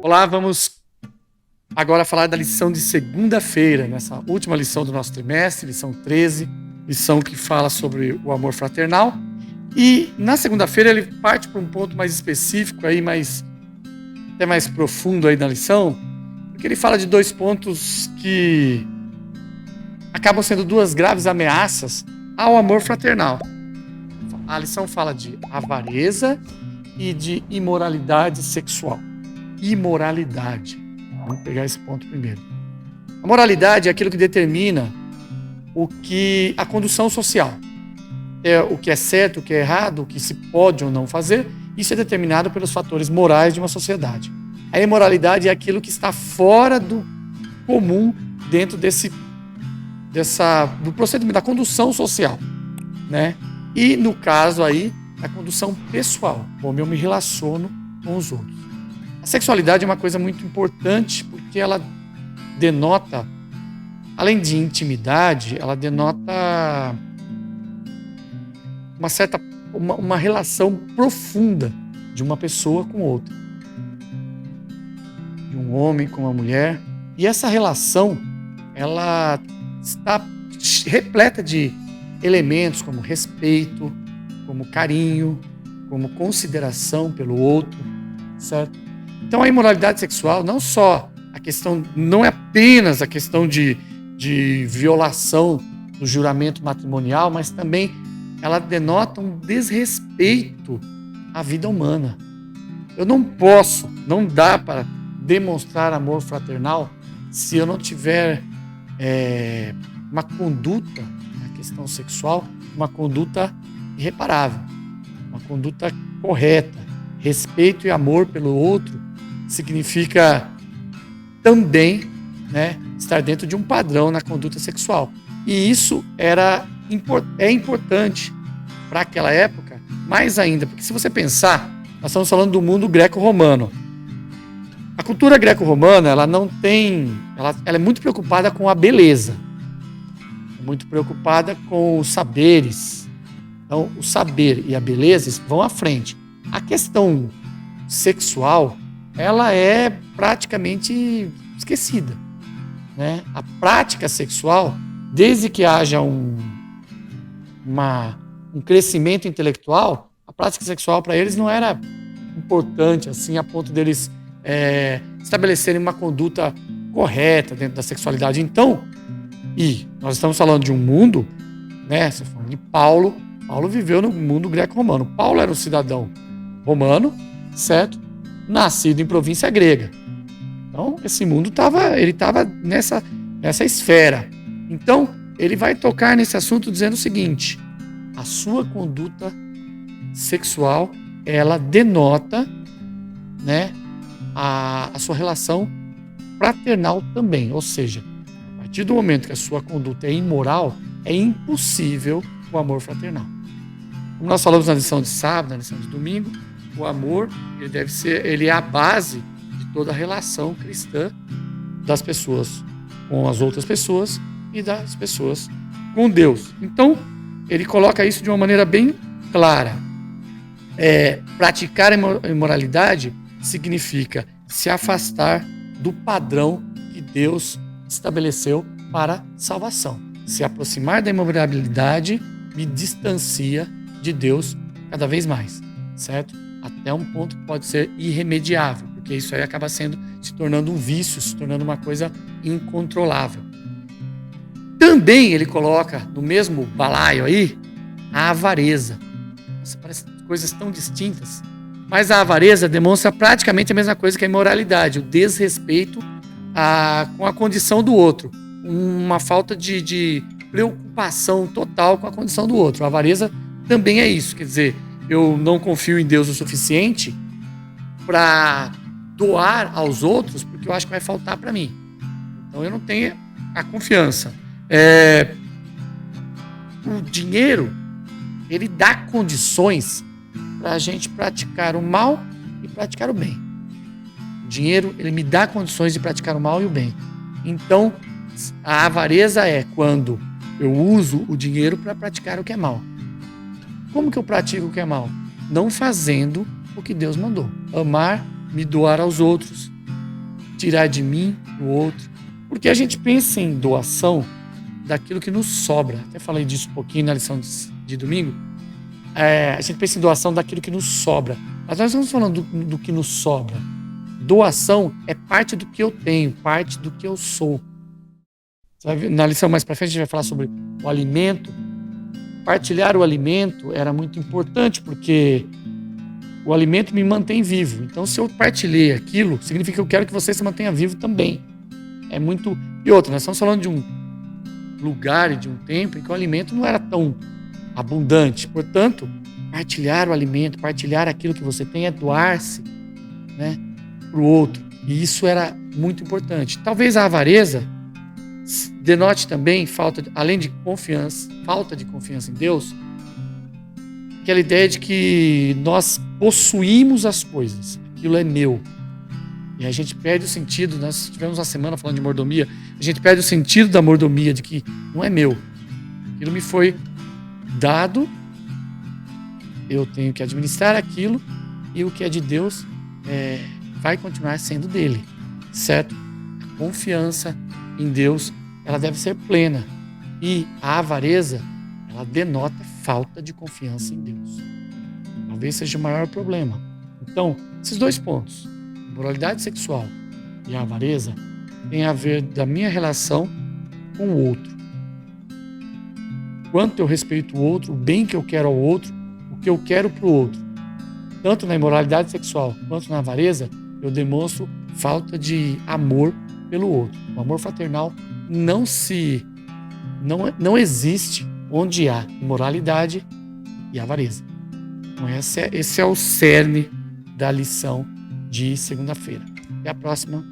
Olá, vamos agora falar da lição de segunda-feira, nessa última lição do nosso trimestre, lição 13, lição que fala sobre o amor fraternal. E na segunda-feira ele parte para um ponto mais específico, aí até mais profundo aí na lição, porque ele fala de dois pontos que acabam sendo duas graves ameaças ao amor fraternal. A lição fala de avareza e de imoralidade sexual. Imoralidade. Vamos pegar esse ponto primeiro. A moralidade é aquilo que determina a condução social. É o que é certo, o que é errado, o que se pode ou não fazer. Isso é determinado pelos fatores morais de uma sociedade. A imoralidade é aquilo que está fora do comum dentro do procedimento, da condução social, né? E no caso aí, a condução pessoal, como eu me relaciono com os outros. A sexualidade é uma coisa muito importante porque ela denota, além de intimidade, ela denota uma relação profunda de uma pessoa com outra, de um homem com uma mulher. E essa relação, ela está repleta de elementos como respeito, como carinho, como consideração pelo outro, certo? Então a imoralidade sexual não é apenas a questão de violação do juramento matrimonial, mas também ela denota um desrespeito à vida humana. Não dá para demonstrar amor fraternal se eu não tiver uma conduta na questão sexual, uma conduta irreparável, uma conduta correta. Respeito e amor pelo outro significa também, né, estar dentro de um padrão na conduta sexual. E isso é importante para aquela época, mais ainda, porque se você pensar, nós estamos falando do mundo greco-romano. A cultura greco-romana, ela é muito preocupada com a beleza, é muito preocupada com os saberes. Então, o saber e a beleza vão à frente. A questão sexual, ela é praticamente esquecida, né? A prática sexual, desde que haja um crescimento intelectual, a prática sexual para eles não era importante assim a ponto deles estabelecerem uma conduta correta dentro da sexualidade. Então, nós estamos falando de um mundo, né? Você falando de Paulo viveu no mundo greco-romano. Paulo era um cidadão romano, certo? Nascido em província grega. Então, esse mundo estava nessa esfera. Então, ele vai tocar nesse assunto dizendo o seguinte: a sua conduta sexual, ela denota, né, a sua relação fraternal também. Ou seja, a partir do momento que a sua conduta é imoral, é impossível o amor fraternal. Como nós falamos na lição de sábado, na lição de domingo, o amor, ele é a base de toda a relação cristã das pessoas com as outras pessoas e das pessoas com Deus. Então, ele coloca isso de uma maneira bem clara. Praticar a imoralidade significa se afastar do padrão que Deus estabeleceu para salvação. Se aproximar da imoralidade me distancia de Deus cada vez mais, certo? Até um ponto que pode ser irremediável, porque isso aí acaba se tornando um vício, se tornando uma coisa incontrolável. Também ele coloca no mesmo balaio aí a avareza. Nossa, parece coisas tão distintas, mas a avareza demonstra praticamente a mesma coisa que a imoralidade, o desrespeito com a condição do outro, uma falta de preocupação total com a condição do outro. A avareza também é isso, quer dizer, eu não confio em Deus o suficiente para doar aos outros porque eu acho que vai faltar para mim. Então eu não tenho a confiança. O dinheiro, ele dá condições para a gente praticar o mal e praticar o bem. O dinheiro, ele me dá condições de praticar o mal e o bem. Então, a avareza é quando eu uso o dinheiro para praticar o que é mal. Como que eu pratico o que é mal? Não fazendo o que Deus mandou. Amar, me doar aos outros, dirá de mim o outro? Porque a gente pensa em doação daquilo que nos sobra. Até falei disso um pouquinho na lição de domingo. A gente pensa em doação daquilo que nos sobra. Mas nós estamos falando do que nos sobra. Doação é parte do que eu tenho, parte do que eu sou. Você vai ver, na lição mais para frente a gente vai falar sobre o alimento. Partilhar o alimento era muito importante, porque o alimento me mantém vivo. Então, se eu partilhei aquilo, significa que eu quero que você se mantenha vivo também. É muito... E outra, nós estamos falando de um lugar e de um tempo em que o alimento não era tão abundante. Portanto, partilhar o alimento, partilhar aquilo que você tem é doar-se, né, para o outro. E isso era muito importante. Talvez a avareza denote também além de confiança, falta de confiança em Deus, aquela ideia de que nós possuímos as coisas, aquilo é meu. E a gente perde o sentido. Nós tivemos uma semana falando de mordomia, a gente perde o sentido da mordomia, de que não é meu, aquilo me foi dado, eu tenho que administrar aquilo, e o que é de Deus vai continuar sendo dele, certo? A confiança em Deus, ela deve ser plena, e a avareza, ela denota falta de confiança em Deus. Talvez seja o maior problema. Então, esses dois pontos, moralidade sexual e a avareza, tem a ver da minha relação com o outro. Quanto eu respeito o outro, o bem que eu quero ao outro, o que eu quero para o outro. Tanto na imoralidade sexual quanto na avareza, eu demonstro falta de amor pelo outro. O amor fraternal não existe onde há imoralidade e avareza. Então esse é o cerne da lição de segunda-feira. Até a próxima.